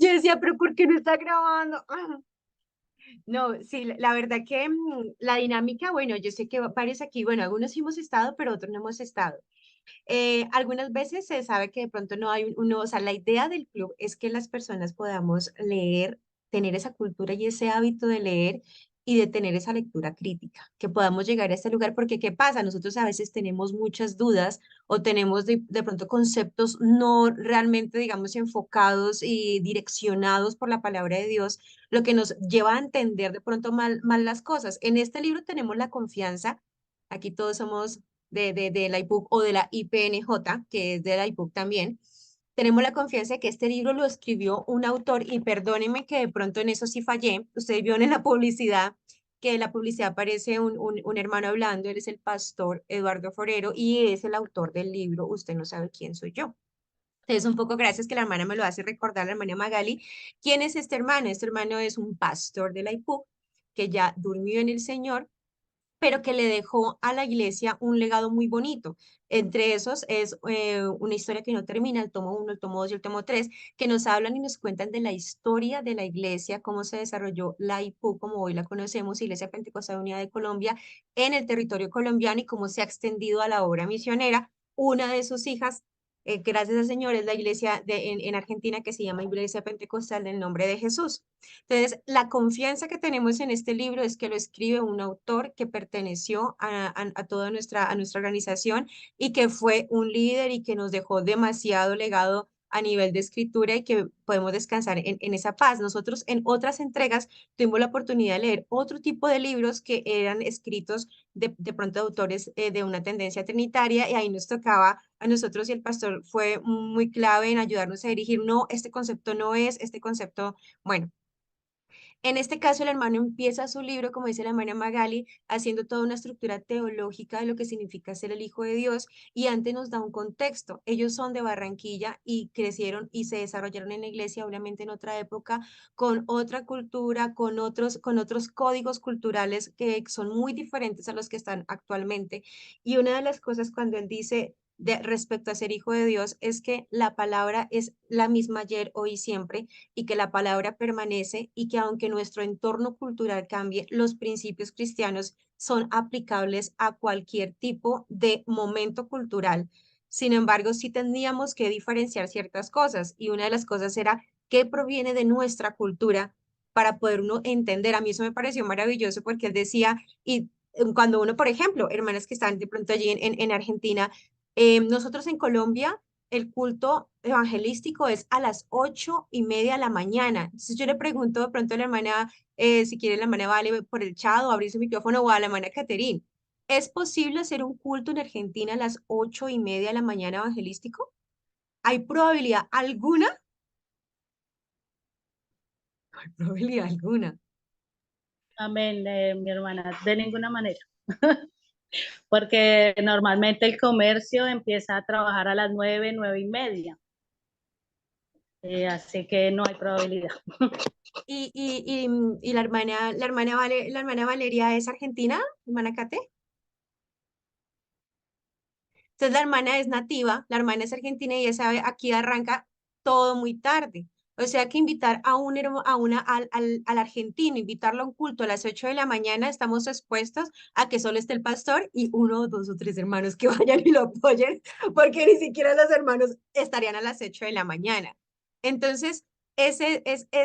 Yo decía, pero ¿por qué no está grabando? No, sí, la verdad que la dinámica, bueno, yo sé que varios aquí, bueno, algunos sí hemos estado, pero otros no hemos estado. Algunas veces se sabe que de pronto no hay uno, o sea, la idea del club es que las personas podamos leer, tener esa cultura y ese hábito de leer y de tener esa lectura crítica, que podamos llegar a este lugar, porque ¿qué pasa? Nosotros a veces tenemos muchas dudas o tenemos de pronto conceptos no realmente, digamos, enfocados y direccionados por la palabra de Dios, lo que nos lleva a entender de pronto mal las cosas. En este libro tenemos la confianza, aquí todos somos de la IPUC o de la IPNJ, que es de la IPUC también, tenemos la confianza de que este libro lo escribió un autor, y perdónenme que de pronto en eso sí fallé. Ustedes vieron en la publicidad que en la publicidad aparece un hermano hablando, él es el pastor Eduardo Forero y es el autor del libro Usted no sabe quién soy yo. Entonces, un poco gracias que la hermana me lo hace recordar, la hermana Magali. ¿Quién es este hermano? Este hermano es un pastor de la IPUC que ya durmió en el Señor, pero que le dejó a la iglesia un legado muy bonito. Entre esos es una historia que no termina, el tomo 1, el tomo 2 y el tomo 3, que nos hablan y nos cuentan de la historia de la iglesia, cómo se desarrolló la IPU, como hoy la conocemos, Iglesia Pentecostal Unida de Colombia, en el territorio colombiano y cómo se ha extendido a la obra misionera. Una de sus hijas, gracias al Señor, es la iglesia en Argentina que se llama Iglesia Pentecostal del Nombre de Jesús. Entonces, la confianza que tenemos en este libro es que lo escribe un autor que perteneció a toda a nuestra organización y que fue un líder y que nos dejó demasiado legado a nivel de escritura y que podemos descansar en esa paz. Nosotros en otras entregas tuvimos la oportunidad de leer otro tipo de libros que eran escritos de pronto de autores de una tendencia trinitaria, y ahí nos tocaba a nosotros, y el pastor fue muy clave en ayudarnos a dirigir, no, este concepto no es, este concepto, bueno. En este caso, el hermano empieza su libro, como dice la hermana Magali, haciendo toda una estructura teológica de lo que significa ser el Hijo de Dios, y antes nos da un contexto. Ellos son de Barranquilla y crecieron y se desarrollaron en la iglesia, obviamente en otra época, con otra cultura, con otros códigos culturales que son muy diferentes a los que están actualmente. Y una de las cosas cuando él dice respecto a ser hijo de Dios es que la palabra es la misma ayer, hoy y siempre, y que la palabra permanece, y que aunque nuestro entorno cultural cambie, los principios cristianos son aplicables a cualquier tipo de momento cultural. Sin embargo, sí tendríamos que diferenciar ciertas cosas, y una de las cosas era qué proviene de nuestra cultura para poder uno entender. A mí eso me pareció maravilloso porque él decía, y cuando uno, por ejemplo, hermanas que están de pronto allí en Argentina, nosotros en Colombia el culto evangelístico es a las 8:30 de la mañana. Entonces yo le pregunto de pronto a la hermana, si quiere la hermana Vale por el chat o abrir su micrófono, o a la hermana Caterín, ¿es posible hacer un culto en Argentina a las 8:30 de la mañana evangelístico? ¿Hay probabilidad alguna? No hay probabilidad alguna. Amén, mi hermana, de ninguna manera. Porque normalmente el comercio empieza a trabajar a las 9, 9:30. Así que no hay probabilidad. Y la hermana Valeria es argentina, hermana Cate. Entonces la hermana es nativa, la hermana es argentina y ella sabe, aquí arranca todo muy tarde. O sea que invitar a al argentino, invitarlo a un culto a las 8 de la mañana, estamos expuestos a que solo esté el pastor y uno, dos o tres hermanos que vayan y lo apoyen, porque ni siquiera los hermanos estarían a las 8 de la mañana. Entonces,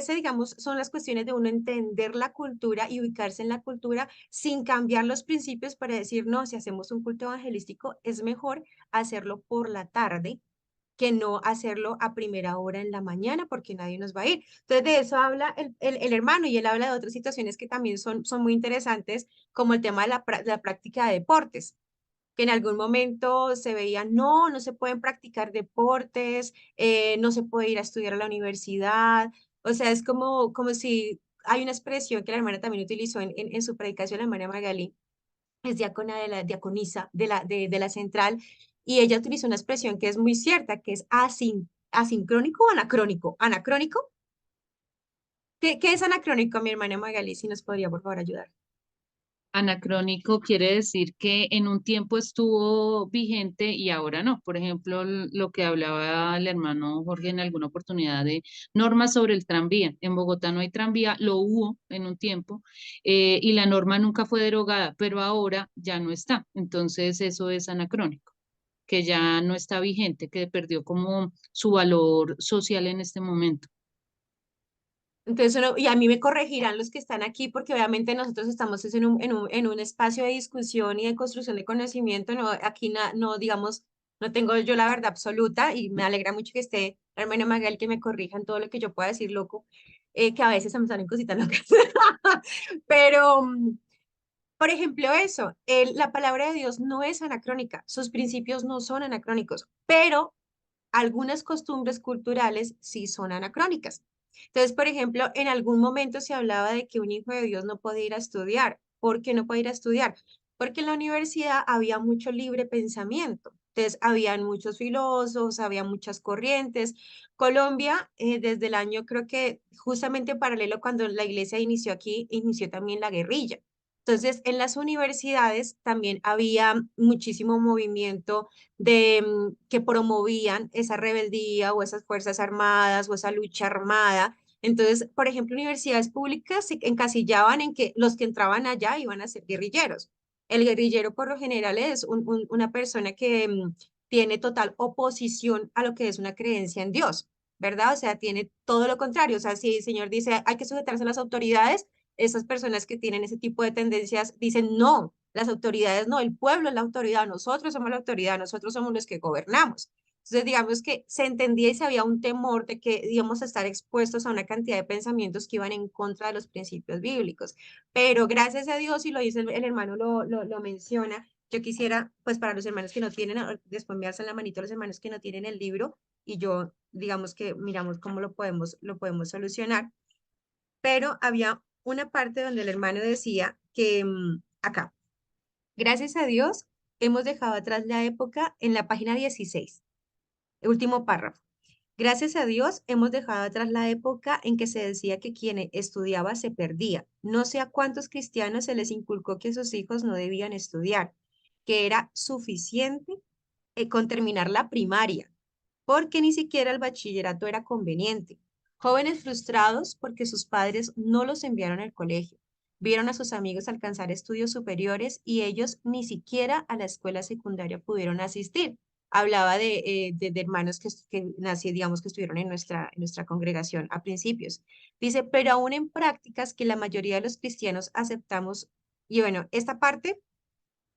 digamos, son las cuestiones de uno entender la cultura y ubicarse en la cultura sin cambiar los principios para decir, no, si hacemos un culto evangelístico, es mejor hacerlo por la tarde que no hacerlo a primera hora en la mañana porque nadie nos va a ir. Entonces, de eso habla el hermano, y él habla de otras situaciones que también son muy interesantes, como el tema de la práctica de deportes, que en algún momento se veía, no, no se pueden practicar deportes, no se puede ir a estudiar a la universidad. O sea, es como si hay una expresión que la hermana también utilizó en su predicación, la hermana Magali, es diácona de la diaconisa de la central, y ella utilizó una expresión que es muy cierta, que es asincrónico o anacrónico. ¿Anacrónico? ¿Qué es anacrónico, mi hermana Magali? Si nos podría, por favor, ayudar. Anacrónico quiere decir que en un tiempo estuvo vigente y ahora no. Por ejemplo, lo que hablaba el hermano Jorge en alguna oportunidad de normas sobre el tranvía. En Bogotá no hay tranvía, lo hubo en un tiempo, y la norma nunca fue derogada, pero ahora ya no está. Entonces eso es anacrónico, que ya no está vigente, que perdió como su valor social en este momento. Entonces, y a mí me corregirán los que están aquí, porque obviamente nosotros estamos es en un espacio de discusión y de construcción de conocimiento, no, aquí no, digamos, no tengo yo la verdad absoluta y me alegra mucho que esté la hermana Magal que me corrija en todo lo que yo pueda decir loco, que a veces se me salen cositas locas. Pero, por ejemplo, eso, la palabra de Dios no es anacrónica, sus principios no son anacrónicos, pero algunas costumbres culturales sí son anacrónicas. Entonces, por ejemplo, en algún momento se hablaba de que un hijo de Dios no podía ir a estudiar. ¿Por qué no podía ir a estudiar? Porque en la universidad había mucho libre pensamiento. Entonces, habían muchos filósofos, había muchas corrientes. Colombia, desde el año, creo que justamente paralelo cuando la iglesia inició aquí, inició también la guerrilla. Entonces, en las universidades también había muchísimo movimiento que promovían esa rebeldía o esas fuerzas armadas o esa lucha armada. Entonces, por ejemplo, universidades públicas se encasillaban en que los que entraban allá iban a ser guerrilleros. El guerrillero por lo general es una persona que tiene total oposición a lo que es una creencia en Dios, ¿verdad? O sea, tiene todo lo contrario. O sea, si el Señor dice hay que sujetarse a las autoridades, esas personas que tienen ese tipo de tendencias dicen no, las autoridades no, el pueblo es la autoridad, nosotros somos la autoridad, nosotros somos los que gobernamos. Entonces, digamos que se entendía y se había un temor de que íbamos a estar expuestos a una cantidad de pensamientos que iban en contra de los principios bíblicos. Pero gracias a Dios, y lo dice el hermano, lo menciona, yo quisiera, pues para los hermanos que no tienen, después me alzan la manito los hermanos que no tienen el libro, y yo, digamos que miramos cómo lo podemos solucionar. Pero había una parte donde el hermano decía que acá, gracias a Dios, hemos dejado atrás la época en la página 16, último párrafo. Gracias a Dios, hemos dejado atrás la época en que se decía que quien estudiaba se perdía. No sé a cuántos cristianos se les inculcó que sus hijos no debían estudiar, que era suficiente con terminar la primaria, porque ni siquiera el bachillerato era conveniente. Jóvenes frustrados porque sus padres no los enviaron al colegio. Vieron a sus amigos alcanzar estudios superiores y ellos ni siquiera a la escuela secundaria pudieron asistir. Hablaba de hermanos digamos, que estuvieron en nuestra congregación a principios. Dice, pero aún en prácticas que la mayoría de los cristianos aceptamos. Y bueno, esta parte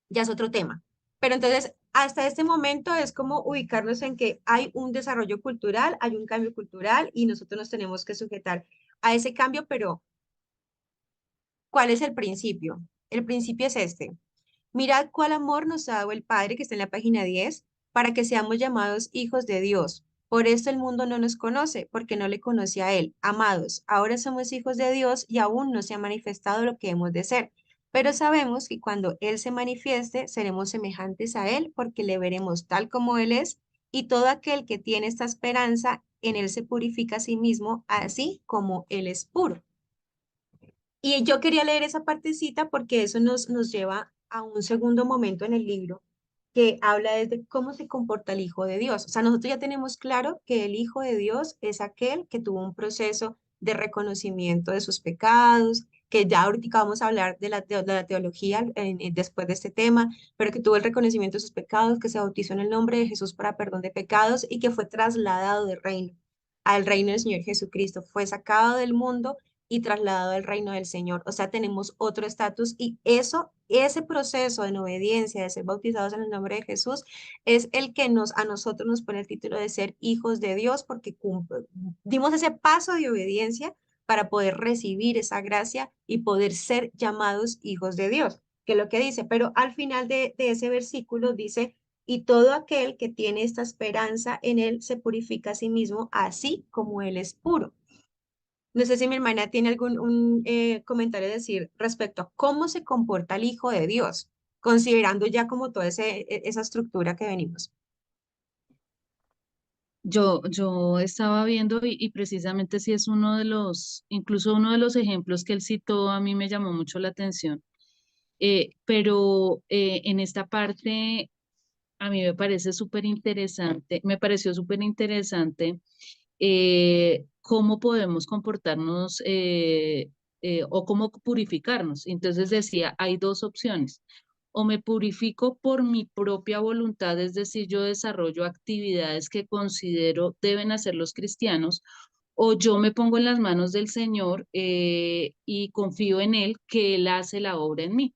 ya es otro tema. Pero entonces, hasta este momento es como ubicarnos en que hay un desarrollo cultural, hay un cambio cultural y nosotros nos tenemos que sujetar a ese cambio, pero ¿cuál es el principio? El principio es este. Mirad cuál amor nos ha dado el Padre, que está en la página 10, para que seamos llamados hijos de Dios. Por esto el mundo no nos conoce, porque no le conoce a Él. Amados, ahora somos hijos de Dios y aún no se ha manifestado lo que hemos de ser. Pero sabemos que cuando Él se manifieste, seremos semejantes a Él, porque le veremos tal como Él es, y todo aquel que tiene esta esperanza en Él se purifica a sí mismo, así como Él es puro. Y yo quería leer esa partecita porque eso nos lleva a un segundo momento en el libro que habla desde cómo se comporta el Hijo de Dios. O sea, nosotros ya tenemos claro que el Hijo de Dios es aquel que tuvo un proceso de reconocimiento de sus pecados, que ya ahorita vamos a hablar de la teología después de este tema, pero que tuvo el reconocimiento de sus pecados, que se bautizó en el nombre de Jesús para perdón de pecados y que fue trasladado del reino al reino del Señor Jesucristo. Fue sacado del mundo y trasladado al reino del Señor. O sea, tenemos otro estatus y ese proceso de obediencia, de ser bautizados en el nombre de Jesús, es el que a nosotros nos pone el título de ser hijos de Dios porque dimos ese paso de obediencia para poder recibir esa gracia y poder ser llamados hijos de Dios, que es lo que dice. Pero al final de ese versículo dice, y todo aquel que tiene esta esperanza en él se purifica a sí mismo, así como él es puro. No sé si mi hermana tiene algún comentario a decir respecto a cómo se comporta el Hijo de Dios, considerando ya como toda esa estructura que venimos. Yo estaba viendo y precisamente sí es uno de los, incluso uno de los ejemplos que él citó, a mí me llamó mucho la atención. Pero en esta parte a mí me parece súper interesante, me pareció súper interesante cómo podemos comportarnos o cómo purificarnos. Entonces decía, hay dos opciones. O me purifico por mi propia voluntad, es decir, yo desarrollo actividades que considero deben hacer los cristianos, o yo me pongo en las manos del Señor y confío en Él que Él hace la obra en mí.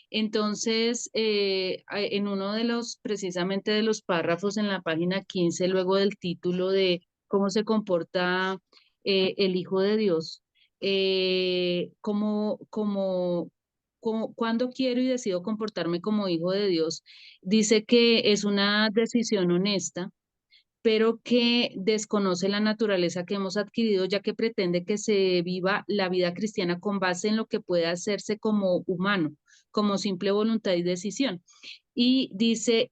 Entonces, en uno de los, precisamente de los párrafos en la página 15, luego del título de cómo se comporta el Hijo de Dios, cuando quiero y decido comportarme como hijo de Dios, dice que es una decisión honesta, pero que desconoce la naturaleza que hemos adquirido, ya que pretende que se viva la vida cristiana con base en lo que puede hacerse como humano, como simple voluntad y decisión. Y dice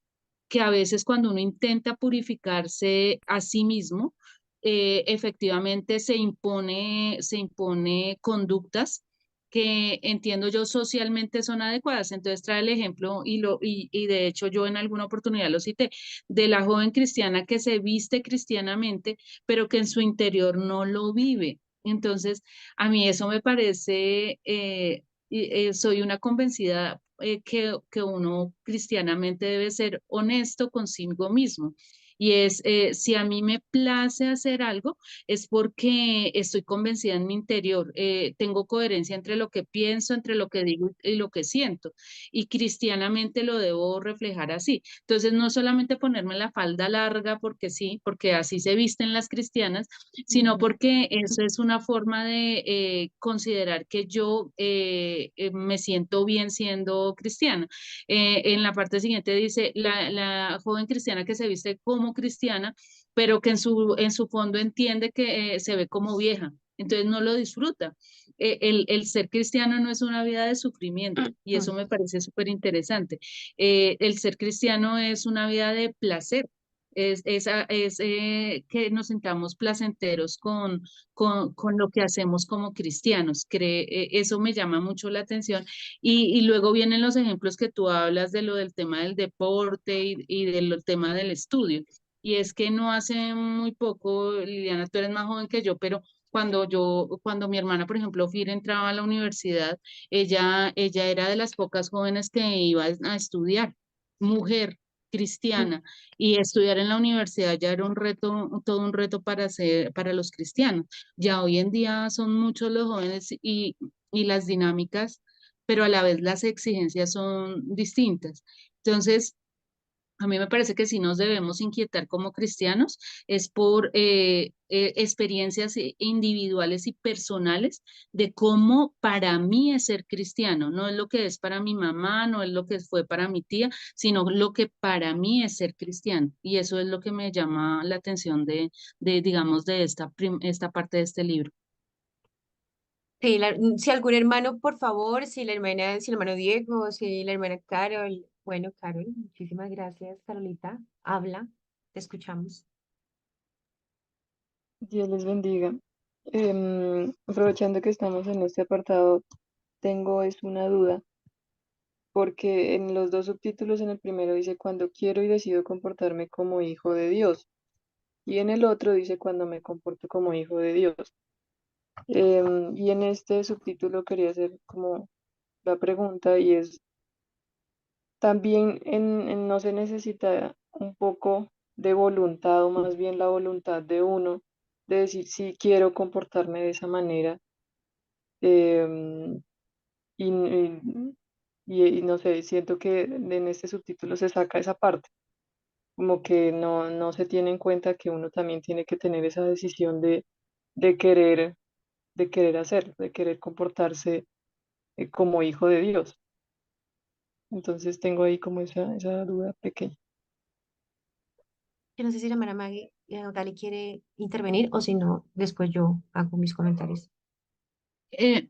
que a veces cuando uno intenta purificarse a sí mismo, efectivamente se impone conductas que entiendo yo socialmente son adecuadas. Entonces trae el ejemplo y de hecho yo en alguna oportunidad lo cité, de la joven cristiana que se viste cristianamente, pero que en su interior no lo vive. Entonces, a mí eso me parece, soy una convencida que uno cristianamente debe ser honesto consigo mismo. Y es, si a mí me place hacer algo, es porque estoy convencida en mi interior, tengo coherencia entre lo que pienso, entre lo que digo y lo que siento. Y cristianamente lo debo reflejar así. Entonces, no solamente ponerme la falda larga porque sí, porque así se visten las cristianas, sino Ujú. porque eso es una forma de considerar que yo me siento bien siendo cristiana. En la parte siguiente dice, la joven cristiana que se viste como cristiana, pero que en su fondo entiende que se ve como vieja, entonces no lo disfruta. El ser cristiano no es una vida de sufrimiento y eso Ujú. me parece súper interesante. El ser cristiano es una vida de placer. Que nos sintamos placenteros con lo que hacemos como cristianos. Eso me llama mucho la atención. Y luego vienen los ejemplos que tú hablas de lo del tema del deporte y del tema del estudio. Y es que no hace muy poco, Liliana, tú eres más joven que yo, pero cuando mi hermana, por ejemplo, Fira entraba a la universidad, ella era de las pocas jóvenes que iba a estudiar, mujer cristiana, y estudiar en la universidad ya era un reto, todo un reto para los cristianos. Ya hoy en día son muchos los jóvenes y las dinámicas, pero a la vez las exigencias son distintas. Entonces, a mí me parece que sí nos debemos inquietar como cristianos, es por experiencias individuales y personales de cómo para mí es ser cristiano. No es lo que es para mi mamá, no es lo que fue para mi tía, sino lo que para mí es ser cristiano. Y eso es lo que me llama la atención digamos, de esta parte de este libro. Sí, si algún hermano, por favor, si la hermana, si el hermano Diego, si la hermana Carol, bueno, Carol, muchísimas gracias, Carolita, habla, te escuchamos. Dios les bendiga. Aprovechando que estamos en este apartado, tengo es una duda, porque en los dos subtítulos, en el primero dice cuando quiero y decido comportarme como hijo de Dios, y en el otro dice cuando me comporto como hijo de Dios. Y en este subtítulo quería hacer como la pregunta y es, también no se necesita un poco de voluntad o más bien la voluntad de uno de decir si quiero comportarme de esa manera. em, y no sé, siento que en este subtítulo se saca esa parte, como que no se tiene en cuenta que uno también tiene que tener esa decisión de querer, de querer hacer, de querer comportarse como hijo de Dios. Entonces tengo ahí como esa duda pequeña. Yo no sé si la hermana Maggie, Gali quiere intervenir o si no, después yo hago mis comentarios. Dios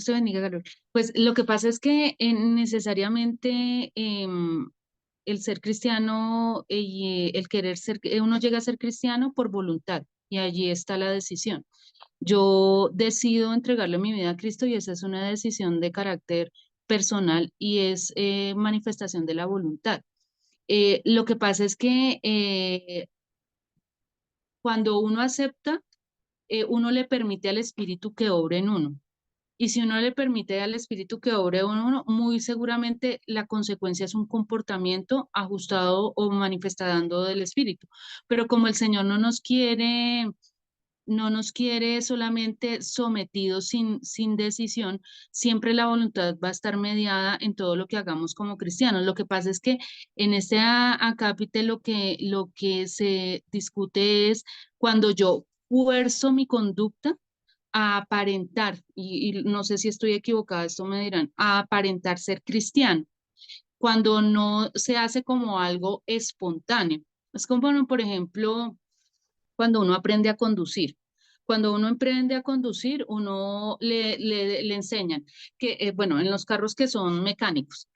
te bendiga, Gabriel. Pues lo que pasa es que necesariamente el ser cristiano y el querer ser, uno llega a ser cristiano por voluntad y allí está la decisión. Yo decido entregarle mi vida a Cristo y esa es una decisión de carácter personal y es manifestación de la voluntad. Lo que pasa es que cuando uno acepta, uno le permite al Espíritu que obre en uno. Y si uno le permite al Espíritu que obre en uno, muy seguramente la consecuencia es un comportamiento ajustado o manifestando del Espíritu. Pero como el Señor no nos quiere solamente sometidos sin decisión, siempre la voluntad va a estar mediada en todo lo que hagamos como cristianos. Lo que pasa es que en este acápite lo que se discute es cuando yo fuerzo mi conducta a aparentar, y no sé si estoy equivocada, esto me dirán, a aparentar ser cristiano, cuando no se hace como algo espontáneo. Es como, bueno, por ejemplo, cuando uno aprende a conducir. Cuando uno aprende a conducir, uno le enseñan que, bueno, en los carros que son mecánicos,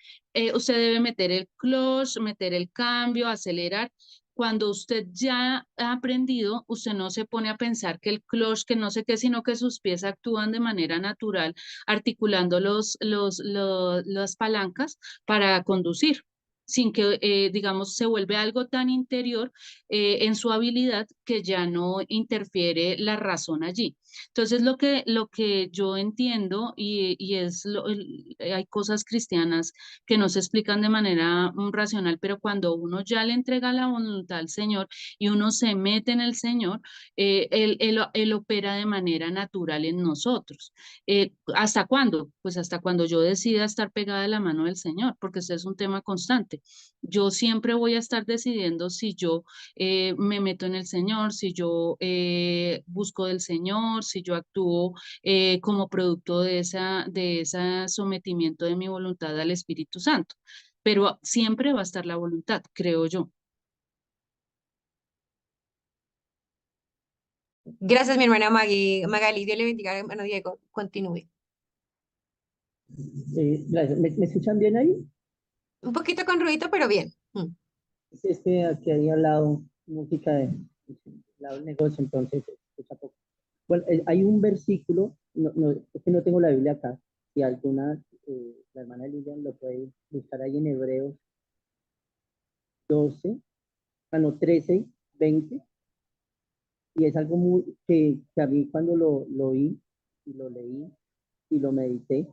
usted debe meter el clutch, meter el cambio, acelerar. Cuando usted ya ha aprendido, usted no se pone a pensar que el clutch, que no sé qué, sino que sus pies actúan de manera natural, articulando las palancas para conducir, sin que, digamos, se vuelve algo tan interior en su habilidad que ya no interfiere la razón allí. Entonces, lo que yo entiendo y es, hay cosas cristianas que no se explican de manera racional, pero cuando uno ya le entrega la voluntad al Señor y uno se mete en el Señor, él opera de manera natural en nosotros. ¿Hasta cuándo? Pues hasta cuando yo decida estar pegada de la mano del Señor, porque ese es un tema constante. Yo siempre voy a estar decidiendo si yo me meto en el Señor, si yo busco del Señor, si yo actúo como producto de ese sometimiento de mi voluntad al Espíritu Santo. Pero siempre va a estar la voluntad, creo yo. Gracias, mi hermana Maggie, Magali. Dios le bendiga, hermano Diego. Continúe. Gracias. ¿Me escuchan bien ahí? Un poquito con ruido, pero bien. Sí, es que aquí hay al lado música de lado del negocio, entonces se escucha poco. Bueno, hay un versículo, es que no tengo la Biblia acá, si alguna, la hermana Lilian lo puede buscar ahí en Hebreos 12, no, 13, 20, y es algo muy, que a mí cuando lo oí y lo leí y lo medité,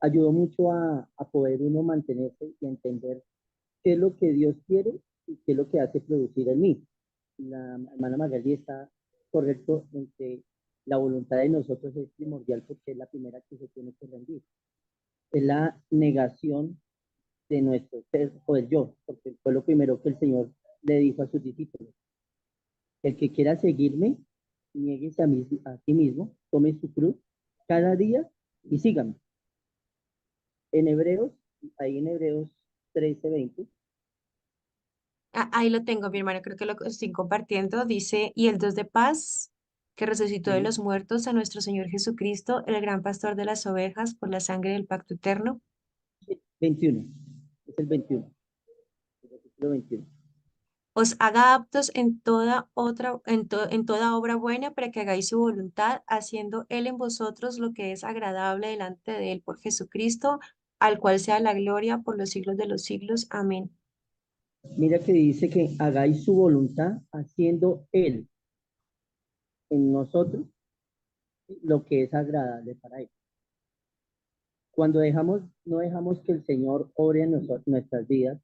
ayudó mucho a poder uno mantenerse y entender qué es lo que Dios quiere y qué es lo que hace producir en mí. La hermana Magali está correcto en que la voluntad de nosotros es primordial porque es la primera que se tiene que rendir. Es la negación de nuestro ser o del yo, porque fue lo primero que el Señor le dijo a sus discípulos. El que quiera seguirme, nieguese a sí mismo, tome su cruz cada día y sígame. En Hebreos, ahí en Hebreos 13:20, Ahí lo tengo, mi hermano, creo que lo estoy compartiendo. Dice, y el Dios de paz, que resucitó de ¿sí? los muertos a nuestro Señor Jesucristo, el gran pastor de las ovejas, por la sangre del pacto eterno, 21, es el 21, el versículo 21. os haga aptos en toda en toda obra buena para que hagáis su voluntad, haciendo Él en vosotros lo que es agradable delante de Él por Jesucristo, al cual sea la gloria por los siglos de los siglos. Amén. Mira que dice que hagáis su voluntad haciendo Él en nosotros lo que es agradable para Él. Cuando no dejamos que el Señor obre en nuestras vidas,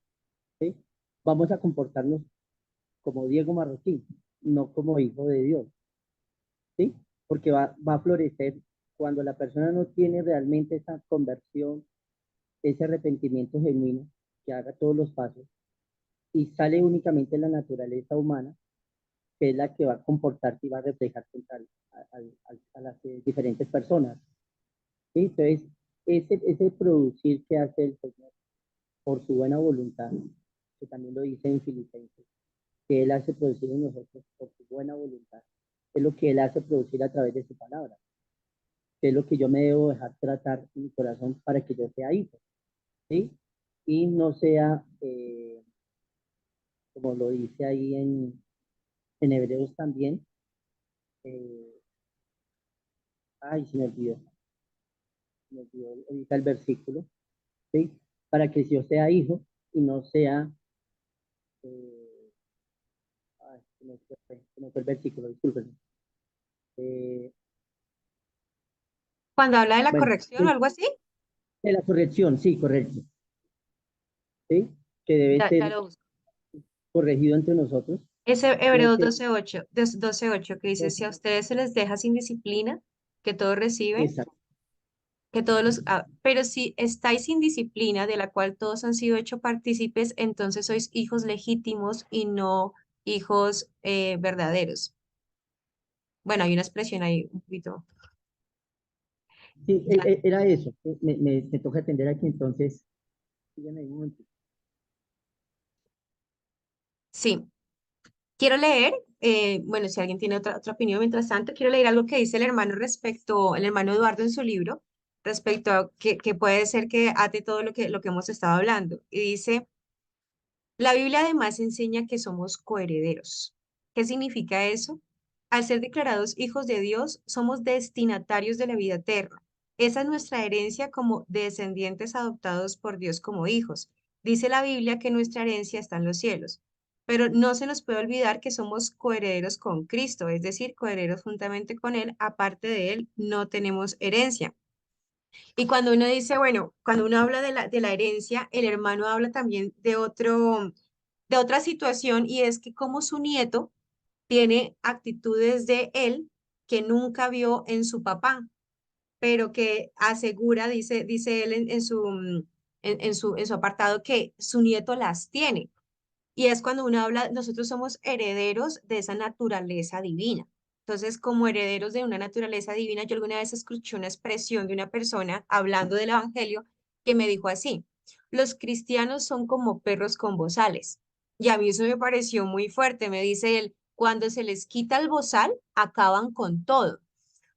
¿sí? Vamos a comportarnos como Diego Marroquín, no como hijo de Dios, ¿sí? Porque va a florecer cuando la persona no tiene realmente esa conversión, ese arrepentimiento genuino, que haga todos los pasos, y sale únicamente la naturaleza humana, que es la que va a comportarse y va a reflejar contra a las diferentes personas. ¿Sí? Entonces, ese producir que hace el Señor por su buena voluntad, que también lo dice en Filipenses, que Él hace producir en nosotros por su buena voluntad, es lo que Él hace producir a través de su palabra, que es lo que yo me debo dejar tratar en mi corazón para que yo sea hijo, ¿sí? Y no sea, como lo dice ahí en Hebreos también, eh, Ay, se me olvidó ahorita el versículo, ¿sí? Para que yo sea hijo y no sea, eh, ay, se me fue el versículo, discúlpenme. Eh, Cuando habla de la bueno, corrección o algo así, de la corrección, sí, correcto, ¿sí? Que debe ya ser lo busco. corregido entre nosotros. Es Creo Hebreos que 12:8, 12:8, que dice, si a ustedes se les deja sin disciplina, que todos reciben, esa, que todos pero si estáis sin disciplina, de la cual todos han sido hechos partícipes, entonces sois hijos legítimos y no hijos verdaderos. Bueno, hay una expresión ahí un poquito. sí, Ya. era eso. Me toca atender aquí, entonces, sígueme un momento. Sí, quiero leer, bueno, si alguien tiene otra opinión, mientras tanto, quiero leer algo que dice el hermano Eduardo en su libro, respecto a que puede ser que ate todo lo que hemos estado hablando. Y dice, la Biblia además enseña que somos coherederos. ¿Qué significa eso? Al ser declarados hijos de Dios, somos destinatarios de la vida eterna. Esa es nuestra herencia como descendientes adoptados por Dios como hijos. Dice la Biblia que nuestra herencia está en los cielos, pero no se nos puede olvidar que somos coherederos con Cristo, es decir, coherederos juntamente con Él. Aparte de Él, no tenemos herencia. Y cuando uno dice, bueno, cuando uno habla de la herencia, el hermano habla también de otra situación, y es que como su nieto tiene actitudes de él que nunca vio en su papá, pero que asegura, dice él en su apartado, que su nieto las tiene. Y es cuando uno habla, nosotros somos herederos de esa naturaleza divina. Entonces, como herederos de una naturaleza divina, yo alguna vez escuché una expresión de una persona hablando del Evangelio que me dijo así: los cristianos son como perros con bozales. Y a mí eso me pareció muy fuerte. Me dice él, cuando se les quita el bozal, acaban con todo,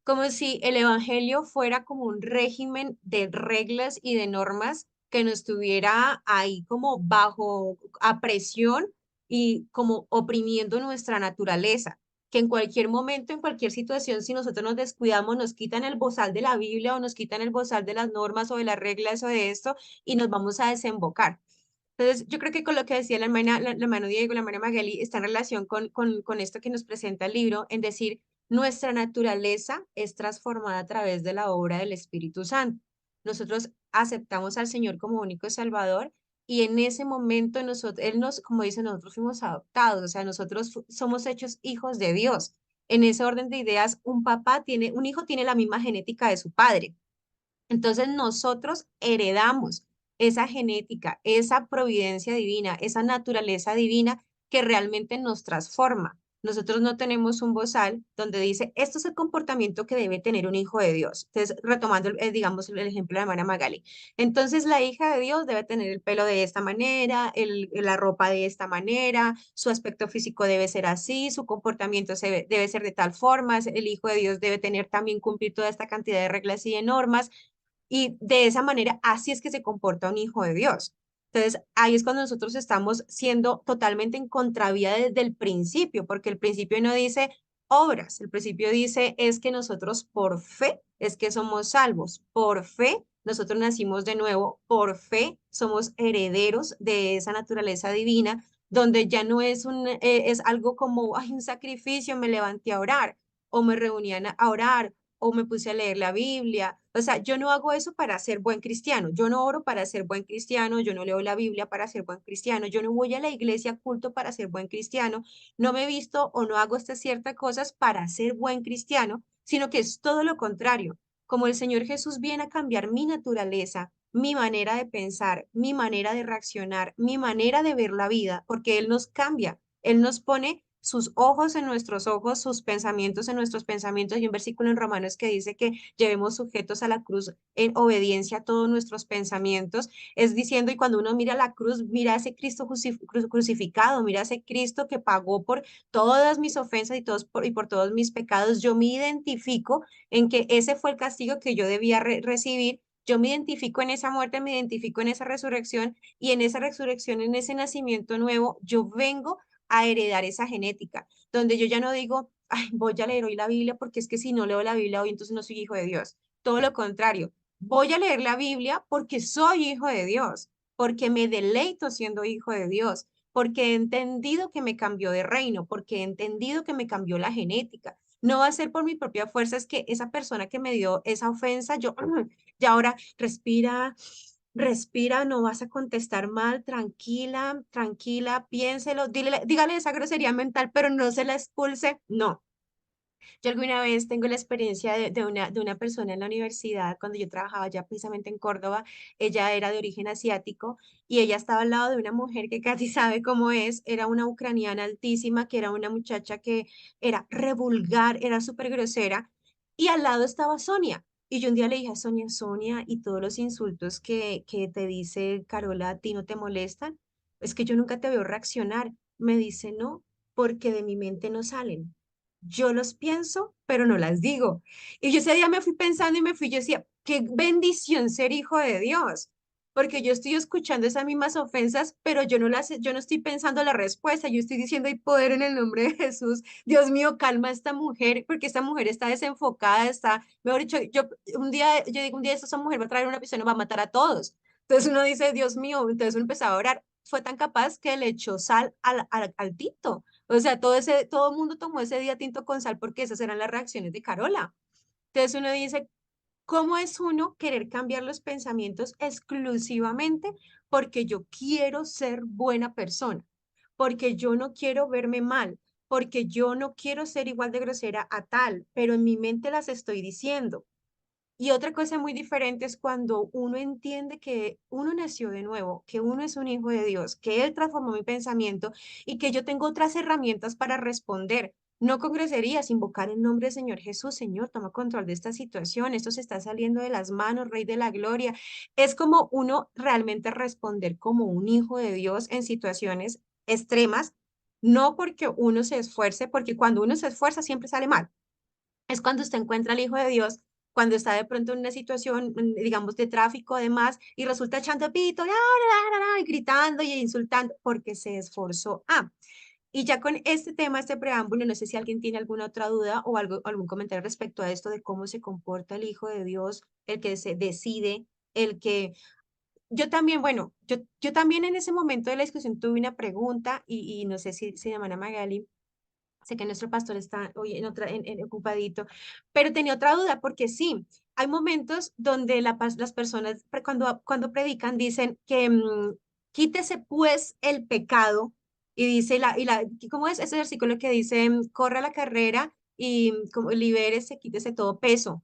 como si el evangelio fuera como un régimen de reglas y de normas que nos tuviera ahí como bajo a presión y como oprimiendo nuestra naturaleza, que en cualquier momento, en cualquier situación, si nosotros nos descuidamos, nos quitan el bozal de la Biblia o nos quitan el bozal de las normas o de las reglas o de esto y nos vamos a desembocar. Entonces, yo creo que con lo que decía la hermana Diego, la hermana Magali, está en relación con esto que nos presenta el libro, en decir, nuestra naturaleza es transformada a través de la obra del Espíritu Santo. Nosotros aceptamos al Señor como único Salvador, y en ese momento Él nos, como dice, nosotros fuimos adoptados, o sea, nosotros somos hechos hijos de Dios. En ese orden de ideas, un hijo tiene la misma genética de su padre. Entonces nosotros heredamos esa genética, esa providencia divina, esa naturaleza divina que realmente nos transforma. Nosotros no tenemos un bozal donde dice, esto es el comportamiento que debe tener un hijo de Dios. Entonces, retomando, digamos, el ejemplo de la hermana Magali. Entonces, la hija de Dios debe tener el pelo de esta manera, la ropa de esta manera, su aspecto físico debe ser así, su comportamiento debe ser de tal forma, el hijo de Dios debe tener también cumplir toda esta cantidad de reglas y de normas, y de esa manera, así es que se comporta un hijo de Dios. Entonces, ahí es cuando nosotros estamos siendo totalmente en contravía desde el principio, porque el principio no dice obras, el principio dice es que nosotros por fe es que somos salvos, por fe nosotros nacimos de nuevo, por fe somos herederos de esa naturaleza divina, donde ya no es algo como, ay, un sacrificio, me levanté a orar, o me reunían a orar, o me puse a leer la Biblia. O sea, yo no hago eso para ser buen cristiano. Yo no oro para ser buen cristiano. Yo no leo la Biblia para ser buen cristiano. Yo no voy a la iglesia a culto para ser buen cristiano. No me he visto o no hago estas ciertas cosas para ser buen cristiano, sino que es todo lo contrario. Como el Señor Jesús viene a cambiar mi naturaleza, mi manera de pensar, mi manera de reaccionar, mi manera de ver la vida, porque Él nos cambia. Él nos pone sus ojos en nuestros ojos, sus pensamientos en nuestros pensamientos. Hay un versículo en Romanos que dice que llevemos sujetos a la cruz en obediencia a todos nuestros pensamientos. Es diciendo, y cuando uno mira la cruz, mira a ese Cristo crucificado, mira a ese Cristo que pagó por todas mis ofensas y por todos mis pecados. Yo me identifico en que ese fue el castigo que yo debía recibir. Yo me identifico en esa muerte, me identifico en esa resurrección, y en esa resurrección, en ese nacimiento nuevo, yo vengo a heredar esa genética, donde yo ya no digo, ay, voy a leer hoy la Biblia porque es que si no leo la Biblia hoy, entonces no soy hijo de Dios. Todo lo contrario, voy a leer la Biblia porque soy hijo de Dios, porque me deleito siendo hijo de Dios, porque he entendido que me cambió de reino, porque he entendido que me cambió la genética. No va a ser por mi propia fuerza, es que esa persona que me dio esa ofensa, yo, y ahora respira, respira, no vas a contestar mal, tranquila, tranquila, piénselo, dígale esa grosería mental, pero no se la expulse, no. Yo alguna vez tengo la experiencia de una persona en la universidad, cuando yo trabajaba ya precisamente en Córdoba, ella era de origen asiático y ella estaba al lado de una mujer que casi sabe cómo es, era una ucraniana altísima, que era una muchacha que era revulgar, era súper grosera, y al lado estaba Sonia. Y yo un día le dije a Sonia, Sonia, ¿y todos los insultos que te dice Carola a ti no te molestan? Es que yo nunca te veo reaccionar. Me dice, no, porque de mi mente no salen. Yo los pienso, pero no las digo. Y yo ese día me fui pensando y me fui, yo decía, qué bendición ser hijo de Dios, porque yo estoy escuchando esas mismas ofensas, pero yo no estoy pensando la respuesta, yo estoy diciendo, hay poder en el nombre de Jesús. Dios mío, calma a esta mujer, porque esta mujer está desenfocada, está, mejor dicho, yo digo, un día esa mujer va a traer una pistola y nos va a matar a todos. Entonces uno dice, Dios mío, entonces uno empezaba a orar. Fue tan capaz que le echó sal al tinto. O sea, todo el mundo tomó ese día tinto con sal porque esas eran las reacciones de Carola. Entonces uno dice, ¿cómo es uno querer cambiar los pensamientos exclusivamente porque yo quiero ser buena persona? Porque yo no quiero verme mal, porque yo no quiero ser igual de grosera a tal, pero en mi mente las estoy diciendo. Y otra cosa muy diferente es cuando uno entiende que uno nació de nuevo, que uno es un hijo de Dios, que Él transformó mi pensamiento y que yo tengo otras herramientas para responder. No con groserías, invocar el nombre del Señor Jesús. Señor, toma control de esta situación. Esto se está saliendo de las manos, Rey de la Gloria. Es como uno realmente responder como un hijo de Dios en situaciones extremas, no porque uno se esfuerce, porque cuando uno se esfuerza siempre sale mal. Es cuando usted encuentra al Hijo de Dios, cuando está de pronto en una situación, digamos, de tráfico, además, y resulta echando pito, y gritando y insultando, porque se esforzó. Y ya con este tema, este preámbulo, no sé si alguien tiene alguna otra duda o algún comentario respecto a esto de cómo se comporta el Hijo de Dios, el que se decide, el que... Yo también, bueno, yo también en ese momento de la discusión tuve una pregunta y no sé si se llaman Magali. Sé que nuestro pastor está hoy en ocupadito, pero tenía otra duda, porque sí, hay momentos donde las personas cuando predican dicen que quítese pues el pecado, y dice, ¿cómo es ese versículo que dice, corra la carrera y como, libérese, quítese de todo peso,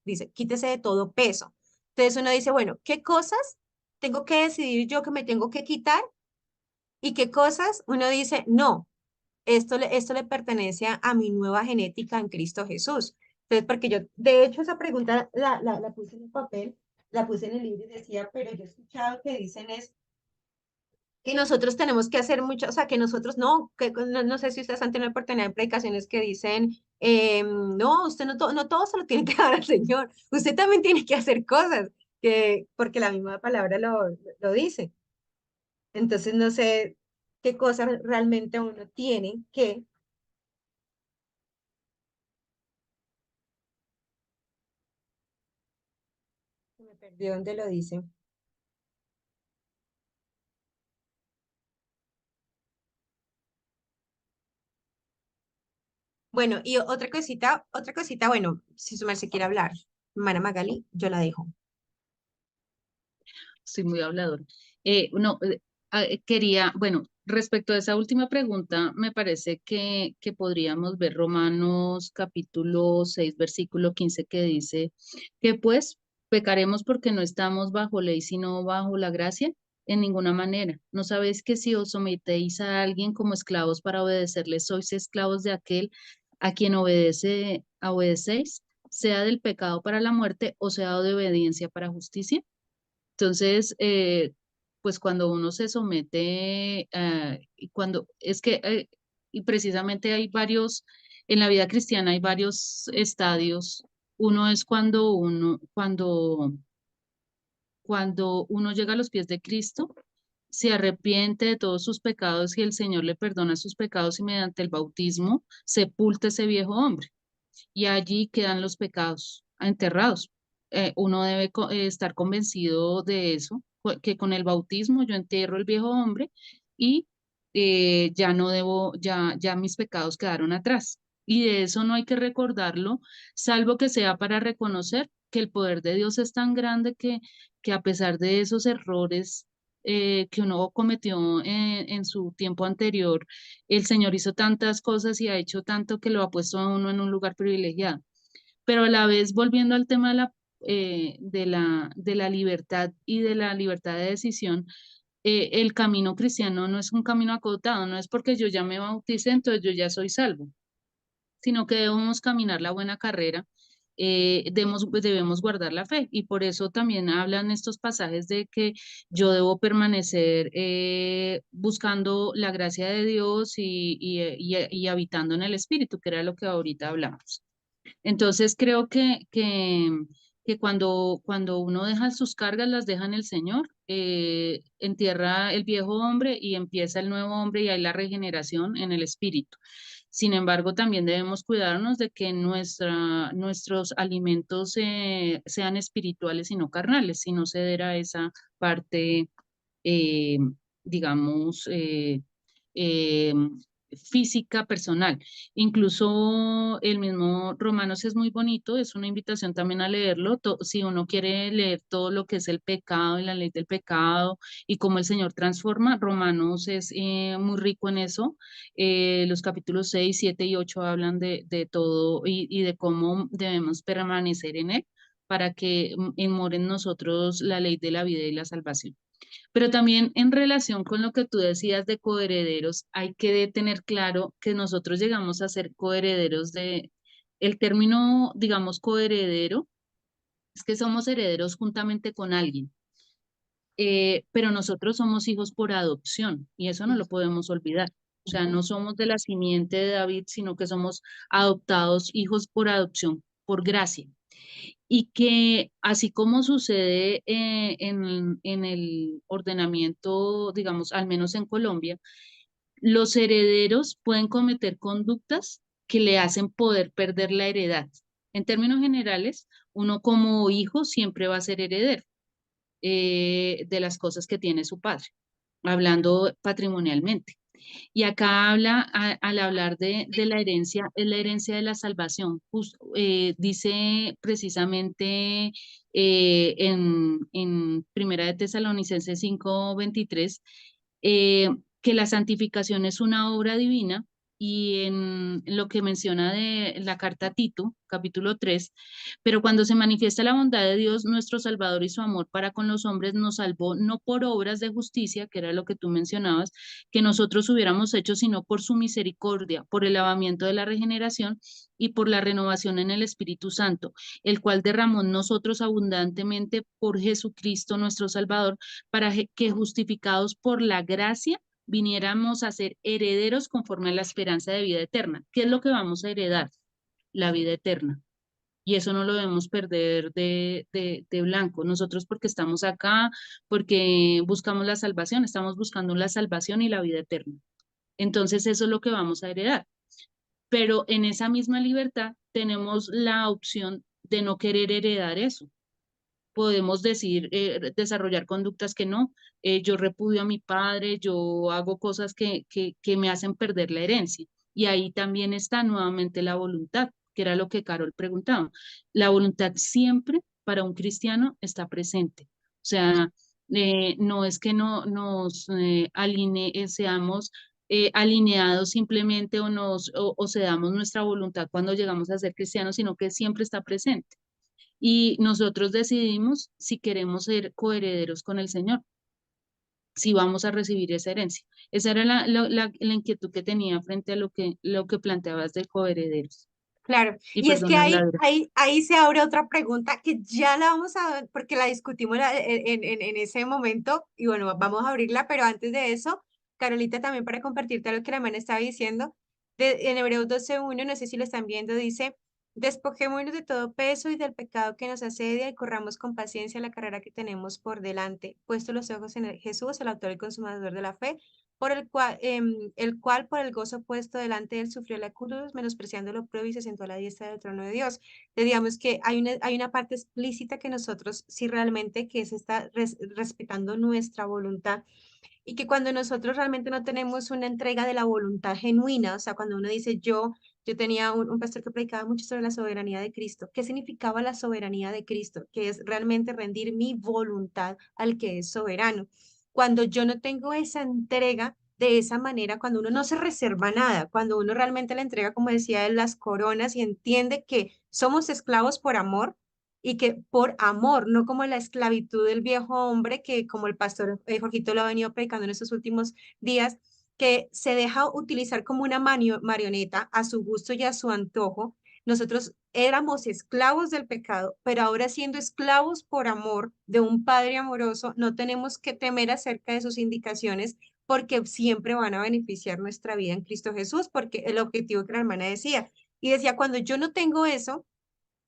dice, quítese de todo peso. Entonces uno dice, bueno, ¿qué cosas tengo que decidir yo que me tengo que quitar? ¿Y qué cosas uno dice, no? Esto le pertenece a mi nueva genética en Cristo Jesús? Entonces, porque yo, de hecho, esa pregunta la puse en el papel, la puse en el libro y decía, pero yo he escuchado que dicen es que nosotros tenemos que hacer mucho, o sea, que nosotros no, no sé si ustedes han tenido oportunidad de predicaciones que dicen, no, usted no todo se lo tiene que dar al Señor, usted también tiene que hacer cosas, porque la misma palabra lo dice. Entonces, no sé qué cosas realmente uno tiene que... Me perdí dónde lo dice. Bueno, y otra cosita, bueno, si su merced quiere hablar, hermana Magali, yo la dejo. Soy muy hablador. No, quería, bueno, respecto a esa última pregunta, me parece que podríamos ver Romanos capítulo 6 versículo 15 que dice que pues pecaremos porque no estamos bajo ley, sino bajo la gracia. En ninguna manera. ¿No sabéis que si os sometéis a alguien como esclavos para obedecerle, sois esclavos de aquel a quien obedecéis, sea del pecado para la muerte o sea de obediencia para justicia? Entonces, pues cuando uno se somete, y cuando es que, y precisamente hay varios, en la vida cristiana hay varios estadios. Uno es cuando uno llega a los pies de Cristo se arrepiente de todos sus pecados y el Señor le perdona sus pecados y mediante el bautismo sepulta ese viejo hombre y allí quedan los pecados enterrados. Uno debe estar convencido de eso, que con el bautismo yo entierro el viejo hombre y ya no debo, ya mis pecados quedaron atrás. Y de eso no hay que recordarlo, salvo que sea para reconocer que el poder de Dios es tan grande que a pesar de esos errores que uno cometió en su tiempo anterior, el Señor hizo tantas cosas y ha hecho tanto que lo ha puesto a uno en un lugar privilegiado. Pero a la vez, volviendo al tema de la libertad y de la libertad de decisión, el camino cristiano no es un camino acotado, no es porque yo ya me bauticé, entonces yo ya soy salvo, sino que debemos caminar la buena carrera, debemos guardar la fe y por eso también hablan estos pasajes de que yo debo permanecer buscando la gracia de Dios y habitando en el Espíritu, que era lo que ahorita hablamos. Entonces creo que cuando uno deja sus cargas, las deja en el Señor, entierra el viejo hombre y empieza el nuevo hombre y hay la regeneración en el Espíritu. Sin embargo, también debemos cuidarnos de que nuestros alimentos sean espirituales y no carnales, si no ceder a esa parte, eh, digamos, eh, física personal. Incluso el mismo Romanos es muy bonito, es una invitación también a leerlo. Si uno quiere leer todo lo que es el pecado y la ley del pecado y cómo el Señor transforma, Romanos es muy rico en eso. Los capítulos 6, 7 y 8 hablan de todo y de cómo debemos permanecer en él para que more en nosotros la ley de la vida y la salvación. Pero también en relación con lo que tú decías de coherederos, hay que tener claro que nosotros llegamos a ser coherederos el término, digamos, coheredero, es que somos herederos juntamente con alguien, pero nosotros somos hijos por adopción y eso no lo podemos olvidar. O sea, no somos de la simiente de David, sino que somos adoptados hijos por adopción, por gracia y que así como sucede en el ordenamiento, digamos, al menos en Colombia, los herederos pueden cometer conductas que le hacen poder perder la heredad. En términos generales, uno como hijo siempre va a ser heredero de las cosas que tiene su padre, hablando patrimonialmente. Y acá al hablar de la herencia, es la herencia de la salvación. Dice precisamente en Primera de Tesalonicenses 5:23 que la santificación es una obra divina y en lo que menciona de la carta a Tito, capítulo 3, pero cuando se manifiesta la bondad de Dios, nuestro Salvador y su amor para con los hombres nos salvó no por obras de justicia, que era lo que tú mencionabas, que nosotros hubiéramos hecho, sino por su misericordia, por el lavamiento de la regeneración y por la renovación en el Espíritu Santo, el cual derramó en nosotros abundantemente por Jesucristo nuestro Salvador, para que justificados por la gracia viniéramos a ser herederos conforme a la esperanza de vida eterna. ¿Qué es lo que vamos a heredar? La vida eterna. Y eso no lo debemos perder de blanco. Nosotros porque estamos acá, porque buscamos la salvación, estamos buscando la salvación y la vida eterna. Entonces eso es lo que vamos a heredar. Pero en esa misma libertad tenemos la opción de no querer heredar eso. Podemos decir, desarrollar conductas que no, yo repudio a mi padre, yo hago cosas que me hacen perder la herencia. Y ahí también está nuevamente la voluntad, que era lo que Carol preguntaba. La voluntad siempre para un cristiano está presente. O sea, no es que no nos seamos alineados simplemente o cedamos nuestra voluntad cuando llegamos a ser cristianos, sino que siempre está presente y nosotros decidimos si queremos ser coherederos con el Señor, si vamos a recibir esa herencia. Esa era la inquietud que tenía frente a lo que planteabas de coherederos. Claro, Y y es que perdona la... ahí se abre otra pregunta que ya la vamos a ver porque la discutimos en ese momento y bueno, vamos a abrirla, pero antes de eso, Carolita, también para compartirte lo que la hermana estaba diciendo, en Hebreos 12:1, no sé si lo están viendo, dice, Despojémonos de todo peso y del pecado que nos asedia y corramos con paciencia la carrera que tenemos por delante, puesto los ojos en Jesús, el autor y consumador de la fe, por el cual por el gozo puesto delante de él sufrió la cruz, menospreciando lo oprobio y se sentó a la diestra del trono de Dios. Digamos que hay una parte explícita que nosotros, si realmente que es está respetando nuestra voluntad, y que cuando nosotros realmente no tenemos una entrega de la voluntad genuina, o sea, cuando uno dice yo tenía un pastor que predicaba mucho sobre la soberanía de Cristo. ¿Qué significaba la soberanía de Cristo? Que es realmente rendir mi voluntad al que es soberano. Cuando yo no tengo esa entrega de esa manera, cuando uno no se reserva nada, cuando uno realmente le entrega, como decía él, las coronas y entiende que somos esclavos por amor, y que por amor, no como la esclavitud del viejo hombre, que como el pastor Jorgito lo ha venido predicando en estos últimos días, que se deja utilizar como una marioneta a su gusto y a su antojo. Nosotros éramos esclavos del pecado, pero ahora siendo esclavos por amor de un Padre amoroso, no tenemos que temer acerca de sus indicaciones porque siempre van a beneficiar nuestra vida en Cristo Jesús, porque el objetivo que la hermana decía, y decía, cuando yo no tengo eso,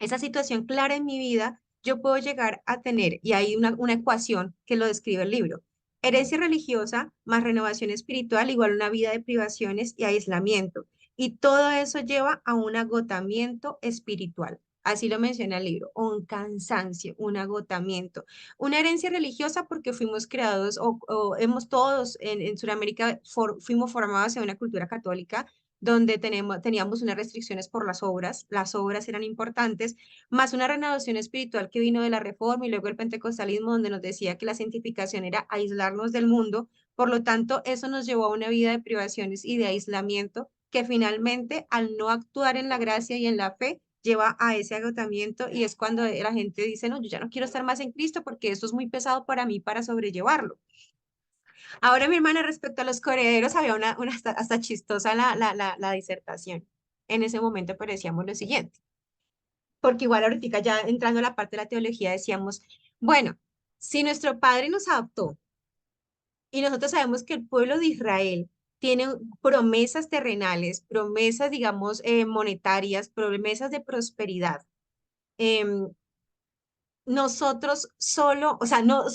esa situación clara en mi vida, yo puedo llegar a tener, y hay una ecuación que lo describe el libro, herencia religiosa más renovación espiritual igual una vida de privaciones y aislamiento. Y todo eso lleva a un agotamiento espiritual. Así lo menciona el libro, un cansancio, un agotamiento. Una herencia religiosa porque fuimos creados o hemos todos en Sudamérica fuimos formados en una cultura católica donde teníamos unas restricciones por las obras eran importantes, más una renovación espiritual que vino de la Reforma y luego el pentecostalismo, donde nos decía que la santificación era aislarnos del mundo. Por lo tanto, eso nos llevó a una vida de privaciones y de aislamiento que finalmente, al no actuar en la gracia y en la fe, lleva a ese agotamiento y es cuando la gente dice, no, yo ya no quiero estar más en Cristo porque esto es muy pesado para mí para sobrellevarlo. Ahora, mi hermana, respecto a los coherederos, había una hasta chistosa la disertación. En ese momento, pero decíamos lo siguiente, porque igual ahorita ya entrando a la parte de la teología decíamos, bueno, si nuestro Padre nos adoptó y nosotros sabemos que el pueblo de Israel tiene promesas terrenales, promesas, digamos, monetarias, promesas de prosperidad, em, nosotros solo, o sea, no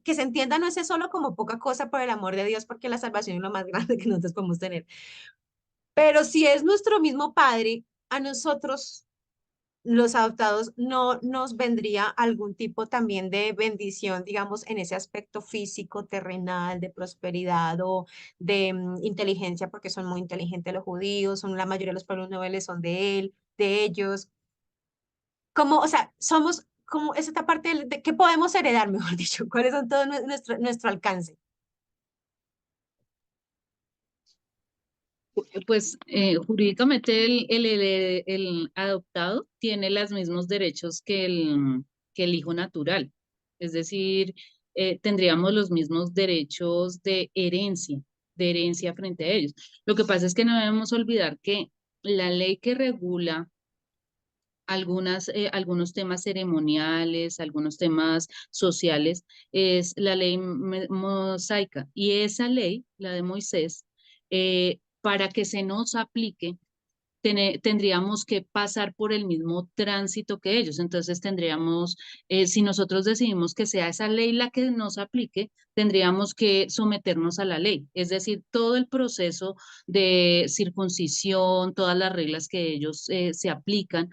que se entienda, no es solo como poca cosa por el amor de Dios, porque la salvación es lo más grande que nosotros podemos tener. Pero si es nuestro mismo Padre, a nosotros, los adoptados, no nos vendría algún tipo también de bendición, digamos, en ese aspecto físico, terrenal, de prosperidad o de inteligencia, porque son muy inteligentes los judíos, son la mayoría de los pueblos nobles son de él, de ellos. Como, o sea, somos como es esta parte de qué podemos heredar, mejor dicho, cuáles son todo nuestro alcance. Pues jurídicamente el adoptado tiene los mismos derechos que el hijo natural. Es decir, tendríamos los mismos derechos de herencia frente a ellos. Lo que pasa es que no debemos olvidar que la ley que regula algunos temas ceremoniales, algunos temas sociales, es la ley mosaica. Y esa ley, la de Moisés, para que se nos aplique, tendríamos que pasar por el mismo tránsito que ellos. Entonces tendríamos, si nosotros decidimos que sea esa ley la que nos aplique, tendríamos que someternos a la ley. Es decir, todo el proceso de circuncisión, todas las reglas que ellos se aplican,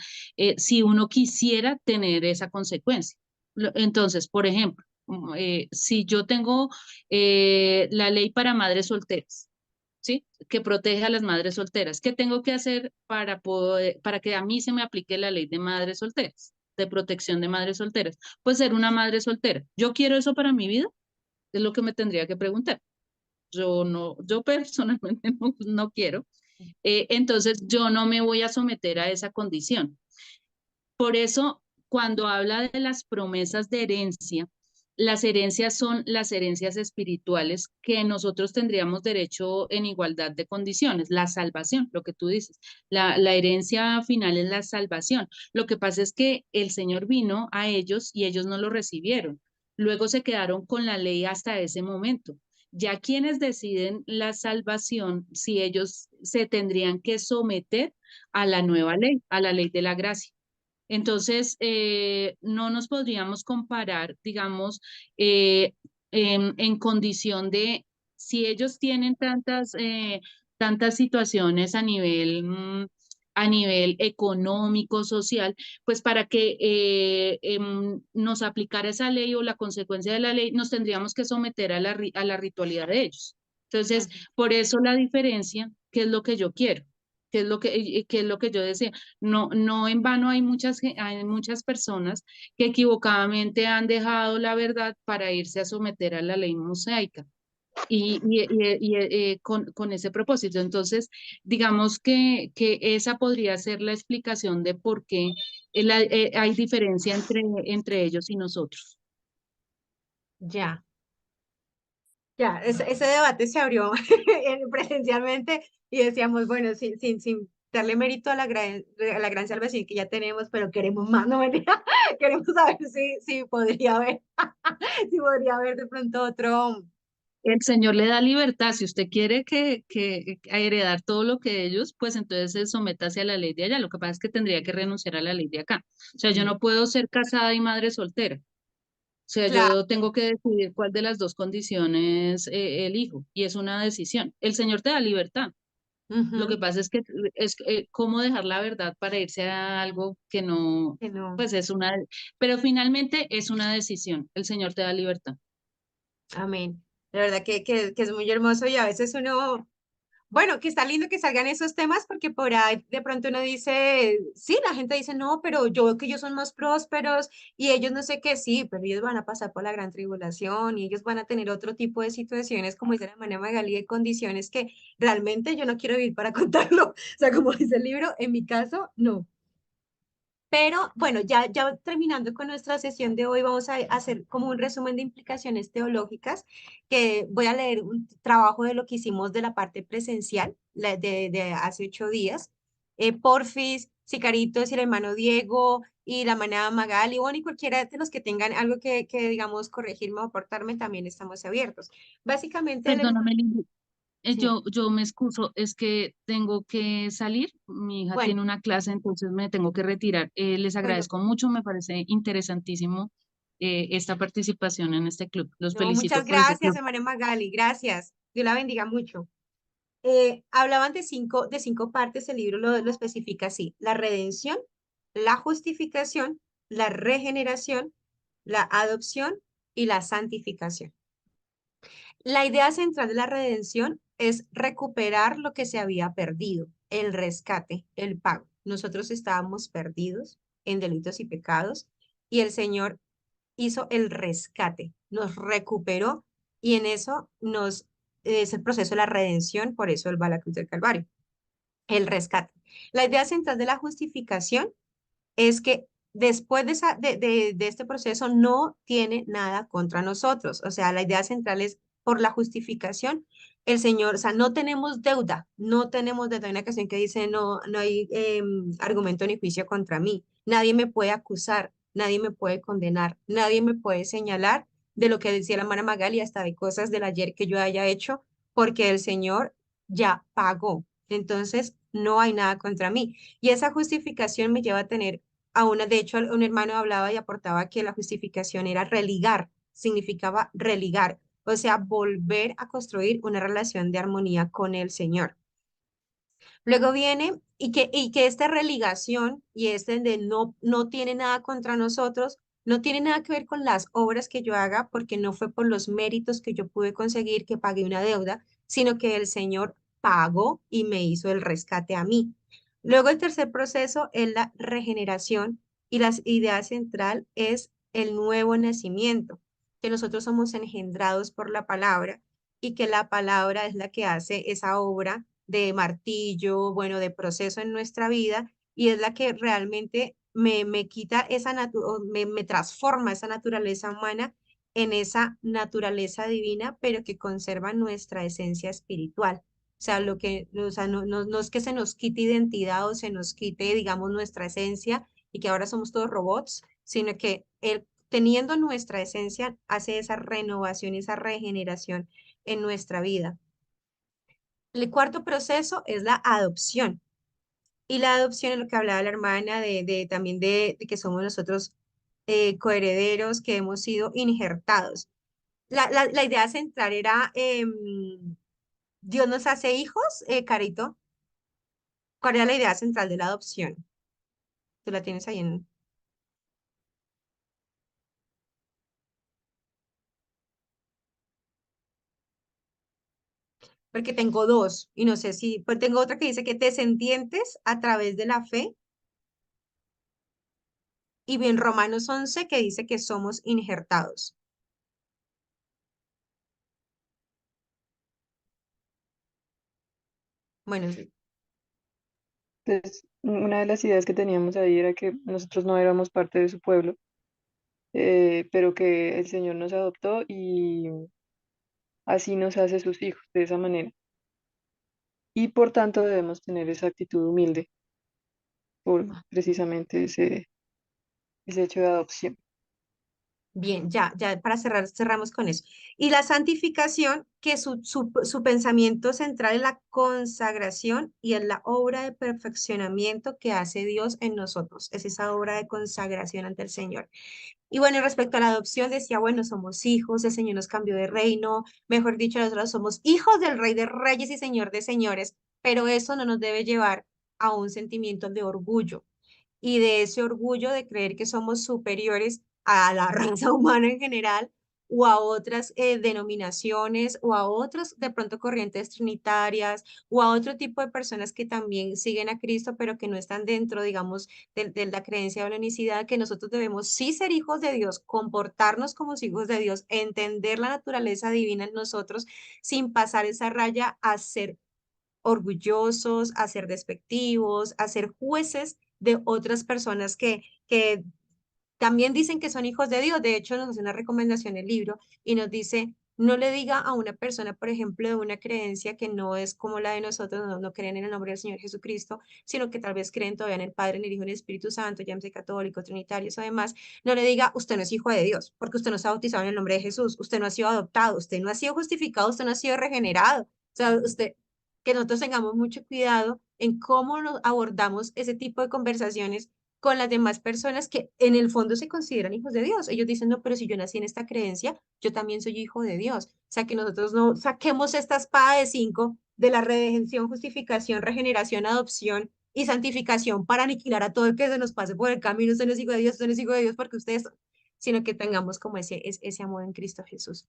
si uno quisiera tener esa consecuencia. Entonces, por ejemplo, si yo tengo la ley para madres solteras, ¿sí? Que protege a las madres solteras. ¿Qué tengo que hacer para que a mí se me aplique la ley de madres solteras, de protección de madres solteras? Pues ser una madre soltera. ¿Yo quiero eso para mi vida? Es lo que me tendría que preguntar. Yo no, yo personalmente no quiero. Entonces yo no me voy a someter a esa condición. Por eso, cuando habla de las promesas de herencia, las herencias son las herencias espirituales que nosotros tendríamos derecho en igualdad de condiciones, la salvación, lo que tú dices. La herencia final es la salvación. Lo que pasa es que el Señor vino a ellos y ellos no lo recibieron. Luego se quedaron con la ley hasta ese momento. Ya quienes deciden la salvación, si ellos se tendrían que someter a la nueva ley, a la ley de la gracia. Entonces, no nos podríamos comparar, digamos, en condición de si ellos tienen tantas situaciones a nivel económico, social, pues para que nos aplicara esa ley o la consecuencia de la ley, nos tendríamos que someter a a la ritualidad de ellos. Entonces, Ujú. por eso la diferencia, ¿qué es lo que yo quiero? ¿Qué es lo que yo deseo? No, no en vano hay muchas personas que equivocadamente han dejado la verdad para irse a someter a la ley mosaica con ese propósito. Entonces, digamos que esa podría ser la explicación de por qué hay diferencia entre ellos y nosotros. Ya, ya, ese debate se abrió presencialmente y decíamos, bueno, sin darle mérito a la gran salvación que ya tenemos, pero queremos más, no mentira, queremos saber si podría haber, si podría haber de pronto otro. El Señor le da libertad. Si usted quiere que heredar todo lo que ellos, pues entonces se someta hacia la ley de allá. Lo que pasa es que tendría que renunciar a la ley de acá. O sea, yo no puedo ser casada y madre soltera. O sea, Claro. yo tengo que decidir cuál de las dos condiciones elijo. Y es una decisión. El Señor te da libertad. Lo que Ujú, pasa es que es cómo dejar la verdad para irse a algo que no, que no. pues es pero finalmente es una decisión. El Señor te da libertad. Amén. La verdad que es muy hermoso y a veces uno, bueno, que está lindo que salgan esos temas porque por ahí de pronto uno dice, sí, la gente dice, no, pero yo veo que ellos son más prósperos y ellos no sé qué, sí, pero ellos van a pasar por la gran tribulación y ellos van a tener otro tipo de situaciones, como dice la hermana Magali, de condiciones que realmente yo no quiero vivir para contarlo. O sea, como dice el libro, en mi caso, no. Pero bueno, ya terminando con nuestra sesión de hoy, vamos a hacer como un resumen de implicaciones teológicas, que voy a leer un trabajo de lo que hicimos de la parte presencial de hace 8 días. Porfis, Sicaritos y el hermano Diego y la hermana Magali, bueno, y cualquiera de los que tengan algo que digamos, corregirme o aportarme, también estamos abiertos. Básicamente, el hermano, Perdóname, Lili, sí, yo me excuso, es que tengo que salir. Mi hija bueno, tiene una clase, entonces me tengo que retirar. Les bueno, agradezco mucho, me parece interesantísimo esta participación en este club. Los no, felicito muchas por ese gracias, club. hermana Magali, gracias. Dios la bendiga mucho. Hablaban de cinco partes, el libro lo especifica así: la redención, la justificación, la regeneración, la adopción y la santificación. La idea central de la redención es recuperar lo que se había perdido, el rescate, el pago. Nosotros estábamos perdidos en delitos y pecados y el Señor hizo el rescate, nos recuperó y en eso es el proceso de la redención, por eso él va a la cruz del Calvario, el rescate. La idea central de la justificación es que después de este proceso no tiene nada contra nosotros. O sea, la idea central es por la justificación, el Señor, o sea, no tenemos deuda, no tenemos deuda. Hay una canción que dice, no, no hay argumento ni juicio contra mí. Nadie me puede acusar, nadie me puede condenar, nadie me puede señalar de lo que decía la hermana Magali, hasta de cosas del ayer que yo haya hecho, porque el Señor ya pagó. Entonces, no hay nada contra mí. Y esa justificación me lleva a tener de hecho, un hermano hablaba y aportaba que la justificación era religar, significaba religar, o sea, volver a construir una relación de armonía con el Señor. Luego viene y que esta religación y este de no tiene nada contra nosotros, no tiene nada que ver con las obras que yo haga, porque no fue por los méritos que yo pude conseguir que pagué una deuda, sino que el Señor pagó y me hizo el rescate a mí. Luego el tercer proceso es la regeneración y la idea central es el nuevo nacimiento, que nosotros somos engendrados por la palabra y que la palabra es la que hace esa obra de martillo, bueno, de proceso en nuestra vida y es la que realmente me quita me transforma esa naturaleza humana en esa naturaleza divina, pero que conserva nuestra esencia espiritual. O sea, o sea, no es que se nos quite identidad o se nos quite, digamos, nuestra esencia y que ahora somos todos robots, sino que él, teniendo nuestra esencia, hace esa renovación y esa regeneración en nuestra vida. El cuarto proceso es la adopción. Y la adopción es lo que hablaba la hermana también de que somos nosotros coherederos, que hemos sido injertados. La idea central era, Dios nos hace hijos, Carito. ¿Cuál era la idea central de la adopción? Tú la tienes ahí en... Porque tengo dos, y no sé si, pues tengo otra que dice que descendientes a través de la fe, y bien Romanos 11 que dice que somos injertados. Bueno, sí. Entonces, una de las ideas que teníamos ahí era que nosotros no éramos parte de su pueblo, pero que el Señor nos adoptó y así nos hace sus hijos, de esa manera. Y por tanto debemos tener esa actitud humilde por precisamente ese hecho de adopción. Bien, ya para cerrar, cerramos con eso. Y la santificación, que su pensamiento central es la consagración y es la obra de perfeccionamiento que hace Dios en nosotros. Es esa obra de consagración ante el Señor. Y bueno, respecto a la adopción, decía, bueno, somos hijos, el Señor nos cambió de reino, mejor dicho, nosotros somos hijos del Rey de Reyes y Señor de Señores, pero eso no nos debe llevar a un sentimiento de orgullo y de ese orgullo de creer que somos superiores a la raza humana en general o a otras denominaciones o a otras de pronto corrientes trinitarias o a otro tipo de personas que también siguen a Cristo pero que no están dentro, digamos, de la creencia de la unicidad, que nosotros debemos sí ser hijos de Dios, comportarnos como hijos de Dios, entender la naturaleza divina en nosotros sin pasar esa raya a ser orgullosos, a ser despectivos, a ser jueces de otras personas que también dicen que son hijos de Dios. De hecho, nos hace una recomendación el libro y nos dice, no le diga a una persona, por ejemplo, de una creencia que no es como la de nosotros, no creen en el nombre del Señor Jesucristo, sino que tal vez creen todavía en el Padre, en el Hijo, en el Espíritu Santo, llámese católico, trinitario, o demás, no le diga, usted no es hijo de Dios, porque usted no se ha bautizado en el nombre de Jesús, usted no ha sido adoptado, usted no ha sido justificado, usted no ha sido regenerado. O sea, que nosotros tengamos mucho cuidado en cómo nos abordamos ese tipo de conversaciones con las demás personas que en el fondo se consideran hijos de Dios. Ellos dicen, no, pero si yo nací en esta creencia, yo también soy hijo de Dios. O sea, que nosotros no saquemos esta espada de cinco de la redención, justificación, regeneración, adopción y santificación para aniquilar a todo el que se nos pase por el camino. Usted no es hijo de Dios, usted no es hijo de Dios porque ustedes, sino que tengamos como ese amor en Cristo Jesús.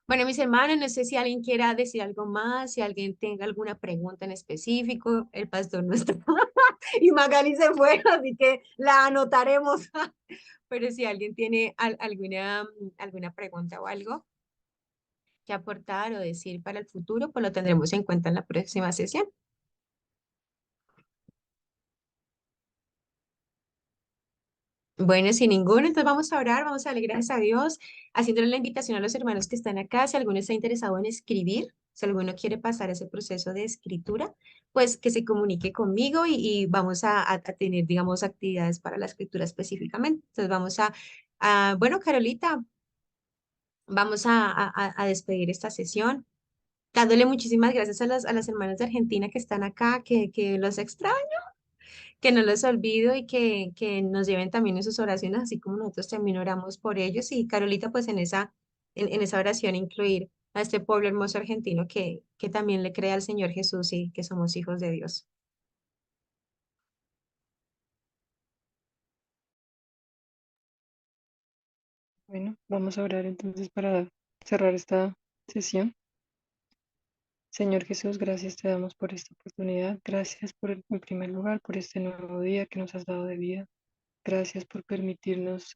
Bueno, mis hermanos, no sé si alguien quiera decir algo más, si alguien tenga alguna pregunta en específico. El pastor no está y Magali se fue, así que la anotaremos. Pero si alguien tiene alguna pregunta o algo que aportar o decir para el futuro, pues lo tendremos en cuenta en la próxima sesión. Bueno, sin ninguno, entonces vamos a orar, vamos a darle gracias a Dios, haciéndole la invitación a los hermanos que están acá, si alguno está interesado en escribir, si alguno quiere pasar ese proceso de escritura, pues que se comunique conmigo y vamos a tener, digamos, actividades para la escritura específicamente. Entonces vamos bueno, Carolita, vamos a despedir esta sesión, dándole muchísimas gracias a las hermanas de Argentina que están acá, que los extraño, que no los olvido y que nos lleven también en sus oraciones, así como nosotros también oramos por ellos. Y Carolita, pues en esa oración incluir a este pueblo hermoso argentino que también le cree al Señor Jesús y que somos hijos de Dios. Bueno, vamos a orar entonces para cerrar esta sesión. Señor Jesús, gracias te damos por esta oportunidad. Gracias en primer lugar, por este nuevo día que nos has dado de vida. Gracias por permitirnos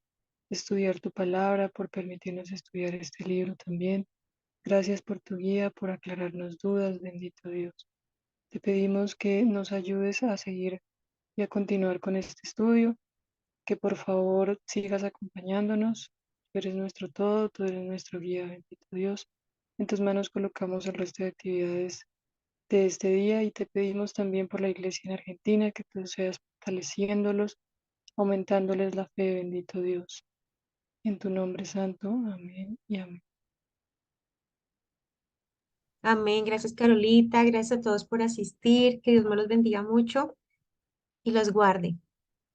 estudiar tu palabra, por permitirnos estudiar este libro también. Gracias por tu guía, por aclararnos dudas, bendito Dios. Te pedimos que nos ayudes a seguir y a continuar con este estudio, que por favor sigas acompañándonos. Tú eres nuestro todo, tú eres nuestro guía, bendito Dios. En tus manos colocamos el resto de actividades de este día y te pedimos también por la iglesia en Argentina, que tú seas fortaleciéndolos, aumentándoles la fe, bendito Dios. En tu nombre santo, amén y amén. Amén. Gracias, Carolita. Gracias a todos por asistir. Que Dios me los bendiga mucho y los guarde.